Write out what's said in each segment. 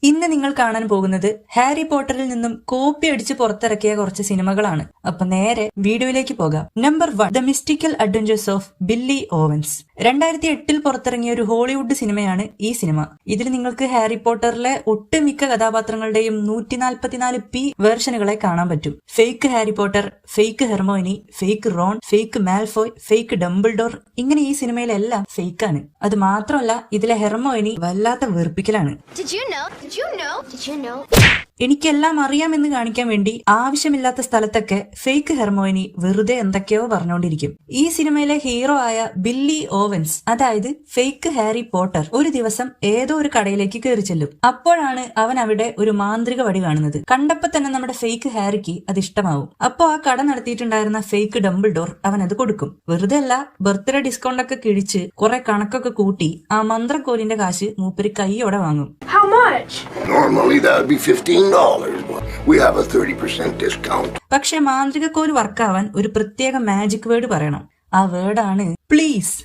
ഇന്ന് നിങ്ങൾ കാണാൻ പോകുന്നത് ഹാരി പോട്ടറിൽ നിന്നും കോപ്പി അടിച്ച് പുറത്തിറക്കിയ കുറച്ച് സിനിമകളാണ്. അപ്പൊ നേരെ വീഡിയോയിലേക്ക് പോകാം. Number 1, the mystical adventures of Billy Owens. 2008 പുറത്തിറങ്ങിയ ഒരു ഹോളിവുഡ് സിനിമയാണ് ഈ സിനിമ. ഇതിൽ നിങ്ങൾക്ക് ഹാരി പോട്ടറിലെ ഒട്ടുമിക്ക കഥാപാത്രങ്ങളുടെയും 144p വേർഷനുകളെ കാണാൻ പറ്റും. Fake Harry Potter, fake Hermione, fake Ron, fake മാൽഫോയ്, fake Dumbledore, ഇങ്ങനെ ഈ സിനിമയിലെല്ലാം ഫേക്കാണ്. അത് മാത്രമല്ല ഇതിലെ ഹെർമോയിനി വല്ലാത്ത വെറുപ്പിക്കലാണ്. എനിക്കെല്ലാം അറിയാമെന്ന് കാണിക്കാൻ വേണ്ടി ആവശ്യമില്ലാത്ത സ്ഥലത്തൊക്കെ ഫേക്ക് ഹെർമോയിനി വെറുതെ എന്തൊക്കെയോ പറഞ്ഞുകൊണ്ടിരിക്കും. ഈ സിനിമയിലെ ഹീറോ ആയ ബില്ലി ഓവൻസ്, അതായത് ഫേക്ക് ഹാരി പോട്ടർ, ഒരു ദിവസം ഏതോ ഒരു കടയിലേക്ക് കയറി ചെല്ലും. അപ്പോഴാണ് അവൻ അവിടെ ഒരു മാന്ത്രിക വടി കാണുന്നത്. കണ്ടപ്പോ തന്നെ നമ്മുടെ ഫേക്ക് ഹാരിക്ക് അത് ഇഷ്ടമാവും. അപ്പോ ആ കട നടത്തിയിട്ടുണ്ടായിരുന്ന ഫേക്ക് ഡംബിൾഡോർ അവൻ അത് കൊടുക്കും. വെറുതെ അല്ല, ബർത്ത്ഡേ ഡിസ്കൗണ്ട് ഒക്കെ കിഴിച്ച് കുറെ കണക്കൊക്കെ കൂട്ടി ആ മന്ത്രക്കോലിന്റെ കാശ് മൂപ്പര് കൈയോടെ വാങ്ങും. How much? Normally that would be $15. We have a 30% discount. പക്ഷെ മാന്ത്രിക കോല് വർക്കാവാൻ ഒരു പ്രത്യേക മാജിക് വേർഡ് പറയണം. ആ വേർഡാണ് പ്ലീസ്.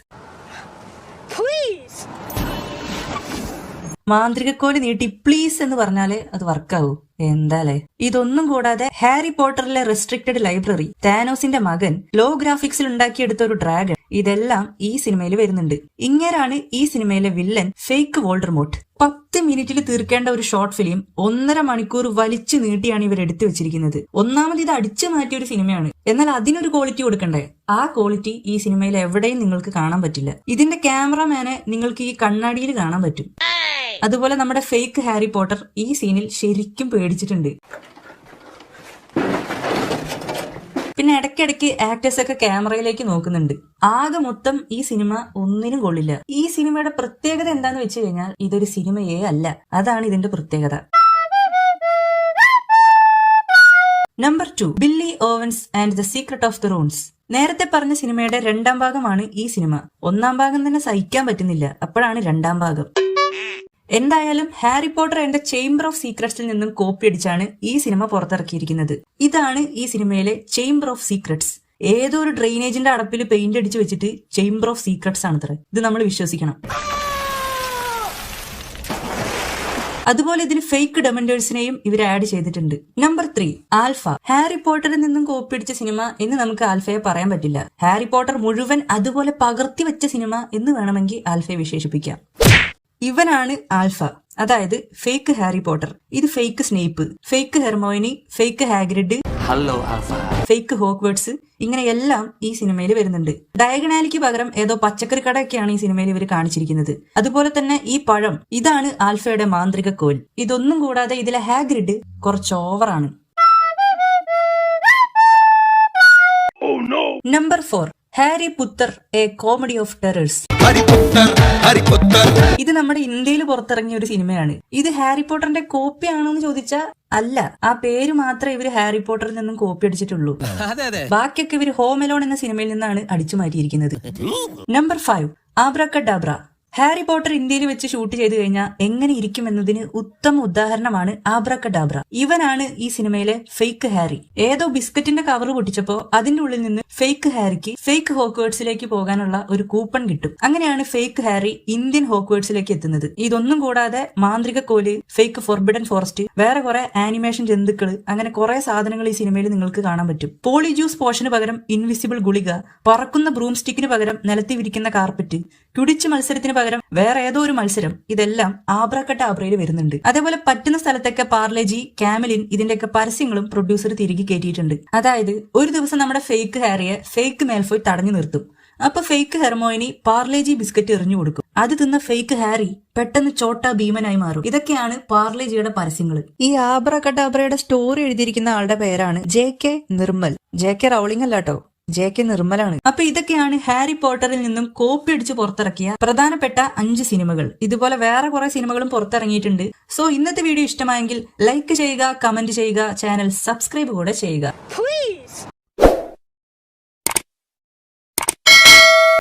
മാന്ത്രികക്കോല് നീട്ടി പ്ലീസ് എന്ന് പറഞ്ഞാലേ അത് വർക്കാവൂ. എന്താലേ. ഇതൊന്നും കൂടാതെ ഹാരി പോട്ടറിലെ റെസ്ട്രിക്റ്റഡ് ലൈബ്രറി, താനോസിന്റെ മകൻ, ലോ ഗ്രാഫിക്സിൽ ഉണ്ടാക്കിയെടുത്ത ഒരു ഡ്രാഗൺ, ഇതെല്ലാം ഈ സിനിമയിൽ വരുന്നുണ്ട്. ഇങ്ങനെയാണ് ഈ സിനിമയിലെ വില്ലൻ ഫേക്ക് വോൾഡർമോർട്ട്. 10 മിനിറ്റിൽ തീർക്കേണ്ട ഒരു ഷോർട്ട് ഫിലിം 1.5 മണിക്കൂർ വലിച്ചു നീട്ടിയാണ് ഇവർ എടുത്തു വെച്ചിരിക്കുന്നത്. ഒന്നാമത് ഇത് അടിച്ചു മാറ്റിയ ഒരു സിനിമയാണ്, എന്നാൽ അതിനൊരു ക്വാളിറ്റി കൊടുക്കണ്ടേ? ആ ക്വാളിറ്റി ഈ സിനിമയിൽ എവിടെയും നിങ്ങൾക്ക് കാണാൻ പറ്റില്ല. ഇതിന്റെ ക്യാമറമാനെ നിങ്ങൾക്ക് ഈ കണ്ണാടിയിൽ കാണാൻ പറ്റും. അതുപോലെ നമ്മുടെ ഫേക്ക് ഹാരി പോട്ടർ ഈ സീനിൽ ശരിക്കും പേടിച്ചിട്ടുണ്ട്. പിന്നെ ഇടയ്ക്കിടയ്ക്ക് ആക്ടേഴ്സ് ഒക്കെ ക്യാമറയിലേക്ക് നോക്കുന്നുണ്ട്. ആകെ മൊത്തം ഈ സിനിമ ഒന്നിനും കൊള്ളില്ല. ഈ സിനിമയുടെ പ്രത്യേകത എന്താന്ന് വെച്ച് കഴിഞ്ഞാൽ ഇതൊരു സിനിമയേ അല്ല. അതാണ് ഇതിന്റെ പ്രത്യേകത. Number 2, Billy Owens and the secret of the runes. നേരത്തെ പറഞ്ഞ സിനിമയുടെ 2ാം ഭാഗമാണ് ഈ സിനിമ. 1ാം ഭാഗം തന്നെ സഹിക്കാൻ പറ്റുന്നില്ല, അപ്പോഴാണ് 2ാം ഭാഗം. എന്തായാലും ഹാരി പോട്ടർ എന്റെ ചേംബർ ഓഫ് സീക്രട്സിൽ നിന്നും കോപ്പി അടിച്ചാണ് ഈ സിനിമ പുറത്തിറക്കിയിരിക്കുന്നത്. ഇതാണ് ഈ സിനിമയിലെ ചേംബർ ഓഫ് സീക്രട്സ്. ഏതോ ഒരു ഡ്രെയിനേജിന്റെ അടപ്പിൽ പെയിന്റ് അടിച്ചു വെച്ചിട്ട് ചേംബർ ഓഫ് സീക്രട്സ് ആണത്രേ. ഇത് നമ്മൾ വിശ്വസിക്കണം. അതുപോലെ ഇതിന് ഫേക്ക് ഡെമൻഡേഴ്സിനെയും ഇവർ ആഡ് ചെയ്തിട്ടുണ്ട്. Number 3, alpha. ഹാരി പോട്ടറിൽ നിന്നും കോപ്പി അടിച്ച സിനിമ എന്ന് നമുക്ക് ആൽഫയെ പറയാൻ പറ്റില്ല. ഹാരി പോട്ടർ മുഴുവൻ അതുപോലെ പകർത്തി വെച്ച സിനിമ എന്ന് വേണമെങ്കിൽ ആൽഫയെ വിശേഷിപ്പിക്കാം. ഇവനാണ് ആൽഫ, അതായത് ഫേക്ക് ഹാരി പോട്ടർ. ഇത് fake Snape, fake Hermione, fake Hagrid, fake Hogwarts, ഇങ്ങനെയെല്ലാം ഈ സിനിമയിൽ വരുന്നുണ്ട്. ഡയഗണാലിക്ക് പകരം ഏതോ പച്ചക്കറി കടയൊക്കെയാണ് ഈ സിനിമയിൽ ഇവർ കാണിച്ചിരിക്കുന്നത്. അതുപോലെ തന്നെ ഈ പഴം, ഇതാണ് ആൽഫയുടെ മാന്ത്രിക കോൽ. ഇതൊന്നും കൂടാതെ ഇതിലെ ഹാഗ്രിഡ് കുറച്ച് ഓവറാണ്. Number 4, Harry Puttar, a comedy of terrors. ഇത് നമ്മുടെ ഇന്ത്യയിൽ പുറത്തിറങ്ങിയ ഒരു സിനിമയാണ്. ഇത് ഹാരി പോട്ടറിന്റെ കോപ്പി ആണോ എന്ന് ചോദിച്ചാൽ അല്ല. ആ പേര് മാത്രമേ ഇവര് ഹാരി പോട്ടറിൽ നിന്നും കോപ്പി അടിച്ചിട്ടുള്ളൂ. ബാക്കിയൊക്കെ ഇവര് ഹോം അലോൺ എന്ന സിനിമയിൽ നിന്നാണ് അടിച്ചു മാറ്റിയിരിക്കുന്നത്. നമ്പർ 5, ആബ്രാക്കഡാബ്ര. ഹാരി പോട്ടർ ഇന്ത്യയിൽ വെച്ച് ഷൂട്ട് ചെയ്തു കഴിഞ്ഞാൽ എങ്ങനെ ഇരിക്കും എന്നതിന് ഉത്തമ ഉദാഹരണമാണ് ആബ്രാക്കഡാബ്ര. ഇവനാണ് ഈ സിനിമയിലെ ഫേക്ക് ഹാരി. ഏതോ ബിസ്ക്കറ്റിന്റെ കവർ പൊട്ടിച്ചപ്പോ അതിന്റെ ഉള്ളിൽ നിന്ന് ഫേക്ക് ഹാരിക്ക് ഫേക്ക് ഹോക്വേർഡ്സിലേക്ക് പോകാനുള്ള ഒരു കൂപ്പൺ കിട്ടും. അങ്ങനെയാണ് ഫേക്ക് ഹാരി ഇന്ത്യൻ ഹോക്വേർഡ്സിലേക്ക് എത്തുന്നത്. ഇതൊന്നും കൂടാതെ മാന്ത്രിക കോല്, ഫേക്ക് ഫോർബിഡൻ ഫോറസ്റ്റ്, വേറെ കുറെ ആനിമേഷൻ ജന്തുക്കള്, അങ്ങനെ കുറെ സാധനങ്ങൾ ഈ സിനിമയിൽ നിങ്ങൾക്ക് കാണാൻ പറ്റും. പോളി ജ്യൂസ് പോഷന് പകരം ഇൻവിസിബിൾ ഗുളിക, പറക്കുന്ന ബ്രൂം സ്റ്റിക്കിന് പകരം നിലത്തി വിരിക്കുന്ന കാർപ്പറ്റ്, കുടിച്ച് മത്സരത്തിന് പകരം വേറെ ഏതോ ഒരു മത്സരം, ഇതെല്ലാം ആബ്രാക്കഡാബ്രയിൽ വരുന്നുണ്ട്. അതേപോലെ പറ്റുന്ന സ്ഥലത്തൊക്കെ പാർലേജി, കാമലിൻ, ഇതിന്റെയൊക്കെ പരസ്യങ്ങളും പ്രൊഡ്യൂസർ തിരികെ കയറ്റിയിട്ടുണ്ട്. അതായത് ഒരു ദിവസം നമ്മുടെ ഫേക്ക് ഹാരിയെ ഫേക്ക് മാൽഫോയ് തടഞ്ഞു നിർത്തും. അപ്പൊ ഫേക്ക് ഹെർമോയിനി പാർലേജി ബിസ്ക്കറ്റ് എറിഞ്ഞു കൊടുക്കും. അത് തിന്ന ഫേക്ക് ഹാരി പെട്ടെന്ന് ചോട്ടാ ഭീമനായി മാറും. ഇതൊക്കെയാണ് പാർലേജിയുടെ പരസ്യങ്ങൾ. ഈ ആബ്രാക്കഡാബ്രയുടെ സ്റ്റോറി എഴുതിയിരിക്കുന്ന ആളുടെ പേരാണ് JK നിർമ്മൽ. JK റൗളിംഗ് അല്ലാട്ടോ, JK നിർമ്മലാണ്. അപ്പൊ ഇതൊക്കെയാണ് ഹാരി പോട്ടറിൽ നിന്നും കോപ്പി അടിച്ച് പുറത്തിറക്കിയ പ്രധാനപ്പെട്ട 5 സിനിമകൾ. ഇതുപോലെ വേറെ കുറെ സിനിമകളും പുറത്തിറങ്ങിയിട്ടുണ്ട്. സോ ഇന്നത്തെ വീഡിയോ ഇഷ്ടമായെങ്കിൽ ലൈക്ക് ചെയ്യുക, കമന്റ് ചെയ്യുക, ചാനൽ സബ്സ്ക്രൈബ് കൂടെ ചെയ്യുക.